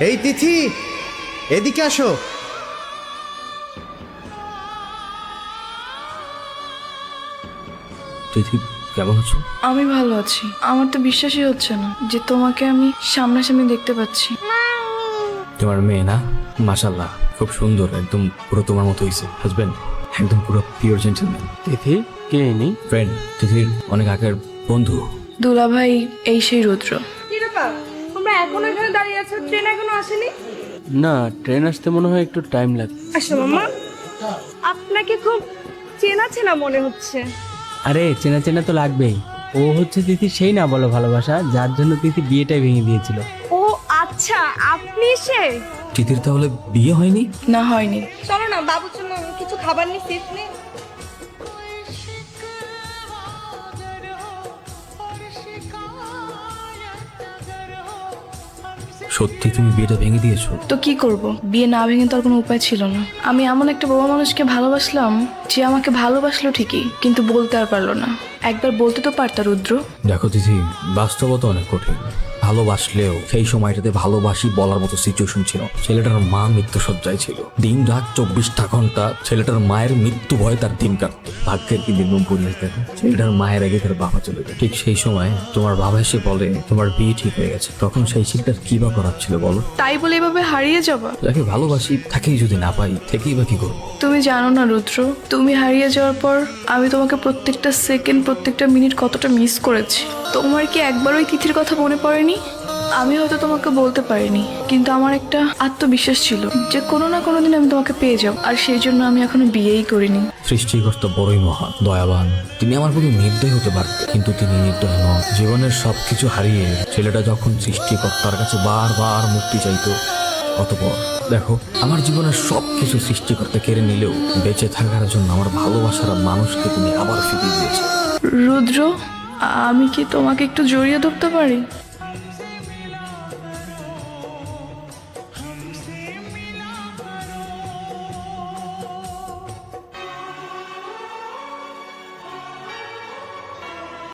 এই তিথি, এদিকে আসো। তিথি, কেমন আছো? আমি ভালো আছি। আমার তো বিশ্বাসই হচ্ছে না যে তোমাকে আমি সামনাসামনি দেখতে পাচ্ছি। তোমার মেয়ে না? মাশাআল্লাহ, খুব সুন্দর, একদম পুরো তোমার মতো হয়েছে। হাজবেন্ড একদম পুরো পিওর জেন্টলম্যান। তিথি কে ইনি? ফ্রেন্ড, তিথির অনেক আগের বন্ধু। দুলাভাই এই সেই রুদ্র। কি ব্যাপার, তোমরা এখনো এখানে দাঁড়িয়ে আছো? ট্রেন এখনো আসেনি? না, ট্রেন আসতে মনে হয় একটু টাইম লাগবে। আসো মামা, আপনাকে খুব চেনা চেনা মনে হচ্ছে। আরে চেনা চেনা তো লাগবেই। ও হচ্ছে তিথি সেই না বলো ভালোবাসা, যার জন্য তিথি বিয়েটাই ভেঙে দিয়েছিল। ও আচ্ছা, আপনি সে। তিথির তাহলে বিয়ে হয়নি? না, হয়নি। চলো না, বাবুর জন্য কিছু খাবার নিয়ে সিট নেই। সত্যি তুমি বিয়েটা ভেঙে দিয়েছো? তো কি করব, বিয়ে না ভেঙে তো আর কোনো উপায় ছিল না। আমি এমন একটা বাবা মানুষকে ভালোবাসলাম যে আমাকে ভালোবাসলো ঠিকই, কিন্তু বলতে আর পারলো না। একবার বলতে তো পারতা রুদ্র। দেখো তিথি, বাস্তবতা অনেক কঠিন। ভালোবাসলেও সেই সময়টাতে ভালোবাসি বলার মতো সিচুয়েশন ছিল। ছেলেটার মা মৃত্যুসজ্জায় ছিল। দিন রাত 24টা ঘন্টা ছেলেটার মায়ের মৃত্যু ভয়ে তার দিন কাটত। ভাগ্যের কি দিন পরিণত দেখো, ছেলেটার মায়ের আগে তার বাবা চলে যায়। ঠিক সেই সময় তোমার বাবা এসে বলে তোমার বিয়ে ঠিক হয়ে গেছে। তখন সেই ছেলেটার কি বা করার ছিল বলো? তাই বলে এভাবে হারিয়ে যাবা? যাকে ভালোবাসি তাকেই যদি না পাই, থেকেই বা কি করবো? তুমি জানো না রুদ্র, তুমি হারিয়ে যাওয়ার পর আমি তোমাকে প্রত্যেকটা সেকেন্ড, প্রত্যেকটা মিনিট কতটা মিস করেছি। তোমার কি একবার ওই তিথির কথা মনে পড়েনি? আমি হয়তো তোমাকে বলতে পারিনি, কিন্তু আমার একটা আত্মবিশ্বাস ছিল যে কোনো না কোনো দিন আমি তোমাকে পেয়ে যাব। আর সেই জন্য আমি এখনো বিয়েই করিনি। সৃষ্টিকর্তা বড়ই মহান, দয়াবান। তিনি আমার প্রতি নির্দয় হতে পারতেন, কিন্তু তিনি নির্দয় নন। জীবনের সবকিছু হারিয়ে ছেলেটা যখন সৃষ্টিকর্তার কাছে বারবার মুক্তি চাইতো, অতঃপর দেখো আমার জীবনের সবকিছু সৃষ্টিকর্তা কেড়ে নিলেও বেঁচে থাকার জন্য আমার ভালোবাসার মানুষকে তুমি আবার ফিরিয়ে দিয়েছো। রুদ্র, আমি কি তোমাকে একটু জড়িয়ে ধরতে পারি?